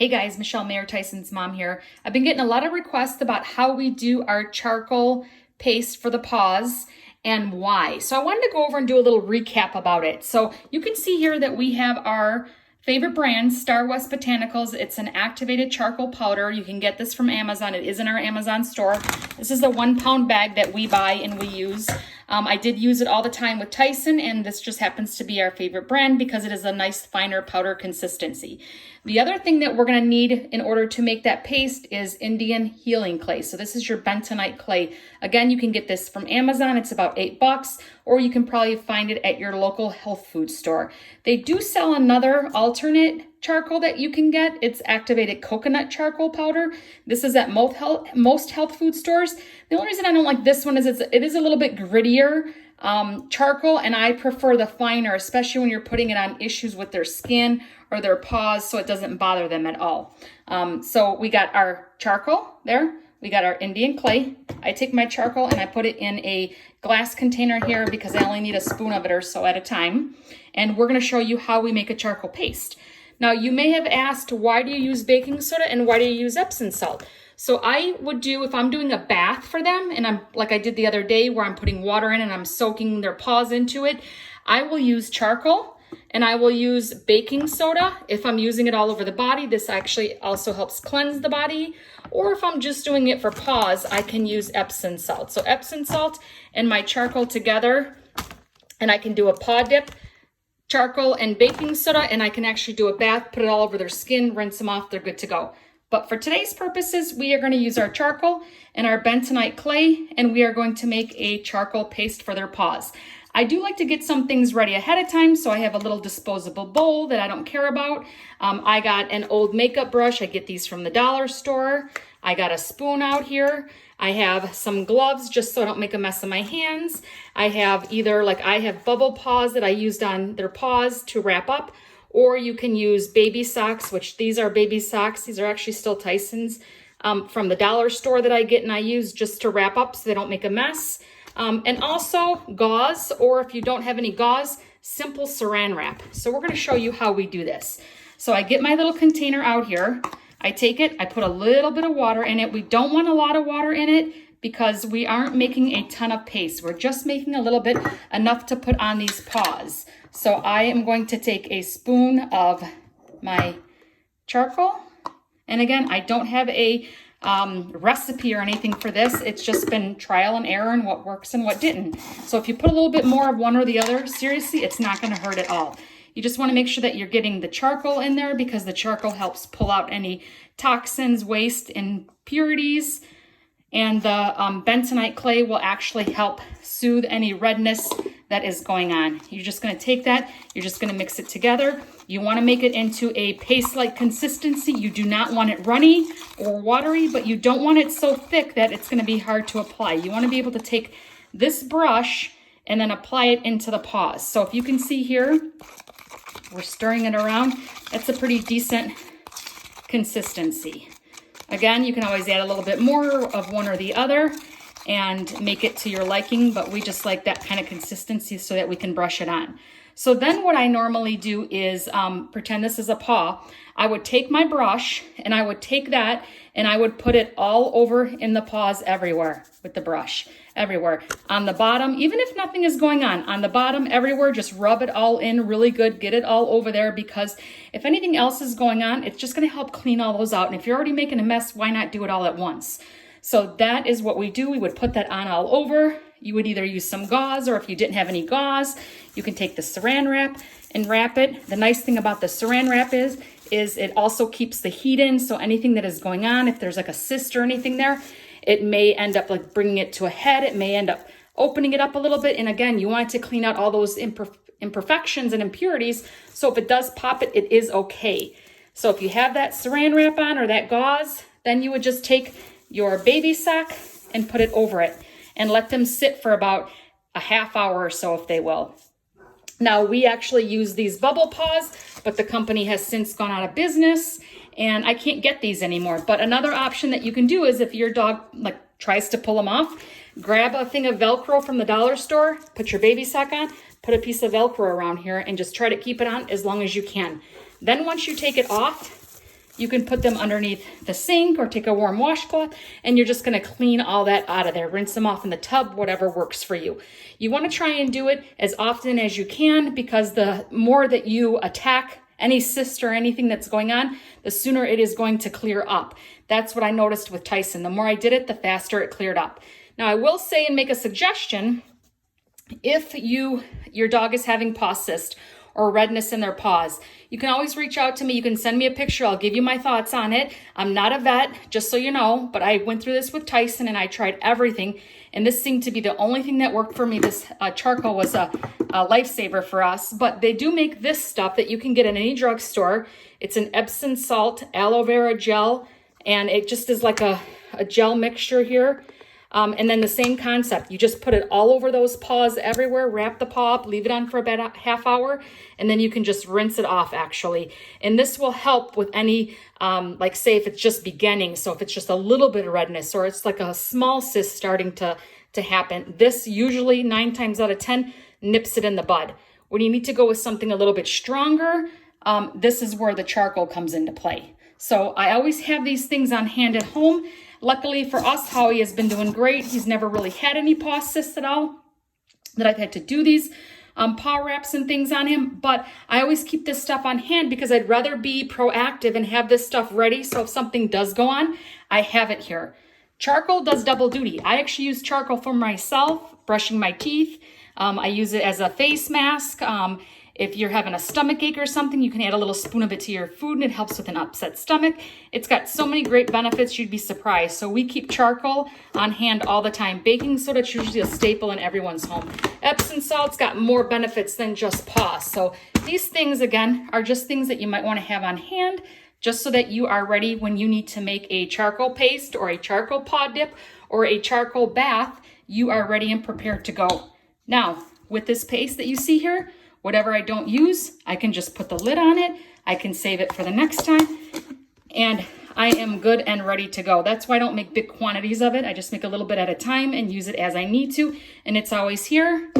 Hey guys, Michelle Mayer Tyson's mom here. I've been getting a lot of requests about how we do our charcoal paste for the paws and why. So I wanted to go over and do a little recap about it. So you can see here that we have our favorite brand, Star West Botanicals. It's an activated charcoal powder. You can get this from Amazon. It is in our Amazon store. This is a 1 pound bag that we buy and we use. I did use it all the time with Tyson, and this just happens to be our favorite brand because it is a nice finer powder consistency. The other thing that we're going to need in order to make that paste is Indian healing clay. So this is your bentonite clay. Again, you can get this from Amazon. It's about $8, or you can probably find it at your local health food store. They do sell another alternate charcoal that you can get. It's activated coconut charcoal powder. This is at most health food stores. The only reason I don't like this one is it is a little bit grittier charcoal, and I prefer the finer, especially when you're putting it on issues with their skin or their paws, so it doesn't bother them at all. So we got our charcoal there. We got our Indian clay. I take my charcoal and I put it in a glass container here because I only need a spoon of it or so at a time. And we're going to show you how we make a charcoal paste. Now, you may have asked, why do you use baking soda and why do you use Epsom salt? So I would do, if I'm doing a bath for them, and I'm like I did the other day where I'm putting water in and I'm soaking their paws into it, I will use charcoal and I will use baking soda. If I'm using it all over the body, this actually also helps cleanse the body. Or if I'm just doing it for paws, I can use Epsom salt. So Epsom salt and my charcoal together, and I can do a paw dip, charcoal and baking soda, and I can actually do a bath, put it all over their skin, rinse them off, they're good to go. But for today's purposes, we are going to use our charcoal and our bentonite clay, and we are going to make a charcoal paste for their paws. I do like to get some things ready ahead of time, so I have a little disposable bowl that I don't care about. I got an old makeup brush. I get these from the dollar store. I got a spoon out here. I have some gloves just so I don't make a mess of my hands. I have I have bubble paws that I used on their paws to wrap up, or you can use baby socks, which these are baby socks. These are actually still Tyson's from the dollar store that I get and I use just to wrap up so they don't make a mess. And also gauze, or if you don't have any gauze, simple saran wrap. So we're going to show you how we do this. So I get my little container out here. I take it, I put a little bit of water in it. We don't want a lot of water in it because we aren't making a ton of paste. We're just making a little bit, enough to put on these paws. So I am going to take a spoon of my charcoal. And again, I don't have a recipe or anything for this. It's just been trial and error and what works and what didn't. So if you put a little bit more of one or the other, seriously, it's not going to hurt at all. You just want to make sure that you're getting the charcoal in there because the charcoal helps pull out any toxins, waste, and impurities. And the bentonite clay will actually help soothe any redness that is going on. You're just going to take that, you're just going to mix it together. You want to make it into a paste-like consistency. You do not want it runny or watery, but you don't want it so thick that it's going to be hard to apply. You want to be able to take this brush and then apply it into the paws. So if you can see here, we're stirring it around. That's a pretty decent consistency. Again, you can always add a little bit more of one or the other and make it to your liking, but we just like that kind of consistency so that we can brush it on. So then what I normally do is pretend this is a paw. I would take my brush and I would take that and I would put it all over in the paws everywhere with the brush, everywhere. On the bottom, even if nothing is going on the bottom, everywhere, just rub it all in really good, get it all over there, because if anything else is going on, it's just going to help clean all those out. And if you're already making a mess, why not do it all at once? So that is what we do. We would put that on all over. You would either use some gauze, or if you didn't have any gauze, you can take the saran wrap and wrap it. The nice thing about the saran wrap is it also keeps the heat in. So anything that is going on, if there's like a cyst or anything there, it may end up like bringing it to a head. It may end up opening it up a little bit. And again, you want it to clean out all those imperfections and impurities. So if it does pop it, it is okay. So if you have that saran wrap on or that gauze, then you would just take your baby sock and put it over it and let them sit for about a half hour or so if they will. Now, we actually use these bubble paws, but the company has since gone out of business and I can't get these anymore. But another option that you can do is if your dog tries to pull them off, grab a thing of Velcro from the dollar store, put your baby sock on, put a piece of Velcro around here and just try to keep it on as long as you can. Then once you take it off, you can put them underneath the sink or take a warm washcloth, and you're just gonna clean all that out of there. Rinse them off in the tub, whatever works for you. You wanna try and do it as often as you can, because the more that you attack any cyst or anything that's going on, the sooner it is going to clear up. That's what I noticed with Tyson. The more I did it, the faster it cleared up. Now I will say and make a suggestion, if your dog is having paw cyst or redness in their paws, you can always reach out to me. You can send me a picture. I'll give you my thoughts on it. I'm not a vet, just so you know, but I went through this with Tyson and I tried everything. And this seemed to be the only thing that worked for me. This charcoal was a lifesaver for us. But they do make this stuff that you can get in any drugstore. It's an Epsom salt aloe vera gel, and it just is like a gel mixture here. And then the same concept, you just put it all over those paws everywhere, wrap the paw up, leave it on for about a half hour, and then you can just rinse it off actually. And this will help with any, like say if it's just beginning, so if it's just a little bit of redness or it's like a small cyst starting to happen, this usually 9 times out of 10 nips it in the bud. When you need to go with something a little bit stronger, this is where the charcoal comes into play. So I always have these things on hand at home. Luckily for us, Howie has been doing great. He's never really had any paw cysts at all that I've had to do these paw wraps and things on him. But I always keep this stuff on hand because I'd rather be proactive and have this stuff ready. So if something does go on, I have it here. Charcoal does double duty. I actually use charcoal for myself, brushing my teeth. I use it as a face mask. If you're having a stomach ache or something, you can add a little spoon of it to your food and it helps with an upset stomach. It's got so many great benefits, you'd be surprised. So we keep charcoal on hand all the time. Baking soda is usually a staple in everyone's home. Epsom salt's got more benefits than just paws. So these things, again, are just things that you might want to have on hand just so that you are ready when you need to make a charcoal paste or a charcoal paw dip or a charcoal bath. You are ready and prepared to go. Now, with this paste that you see here, whatever I don't use, I can just put the lid on it. I can save it for the next time. And I am good and ready to go. That's why I don't make big quantities of it. I just make a little bit at a time and use it as I need to. And it's always here.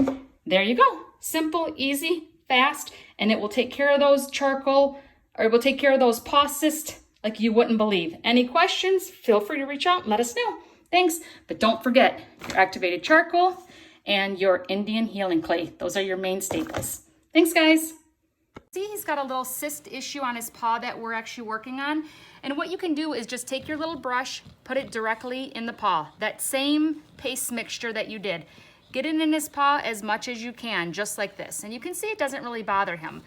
There you go. Simple, easy, fast. And it will take care of those charcoal, or it will take care of those paw cysts like you wouldn't believe. Any questions? Feel free to reach out and let us know. Thanks. But don't forget your activated charcoal and your Indian healing clay. Those are your main staples. Thanks, guys. See, he's got a little cyst issue on his paw that we're actually working on. And what you can do is just take your little brush, put it directly in the paw. That same paste mixture that you did. Get it in his paw as much as you can, just like this. And you can see it doesn't really bother him.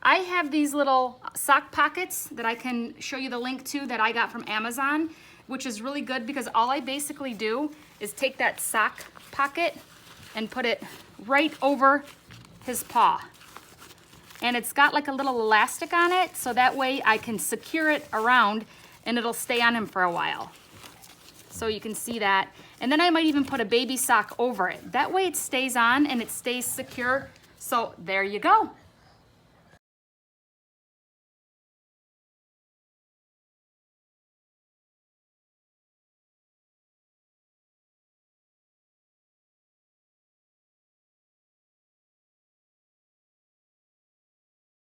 I have these little sock pockets that I can show you the link to that I got from Amazon, which is really good because all I basically do is take that sock pocket and put it right over his paw. And it's got like a little elastic on it, so that way I can secure it around and it'll stay on him for a while. So you can see that. And then I might even put a baby sock over it. That way it stays on and it stays secure. So there you go.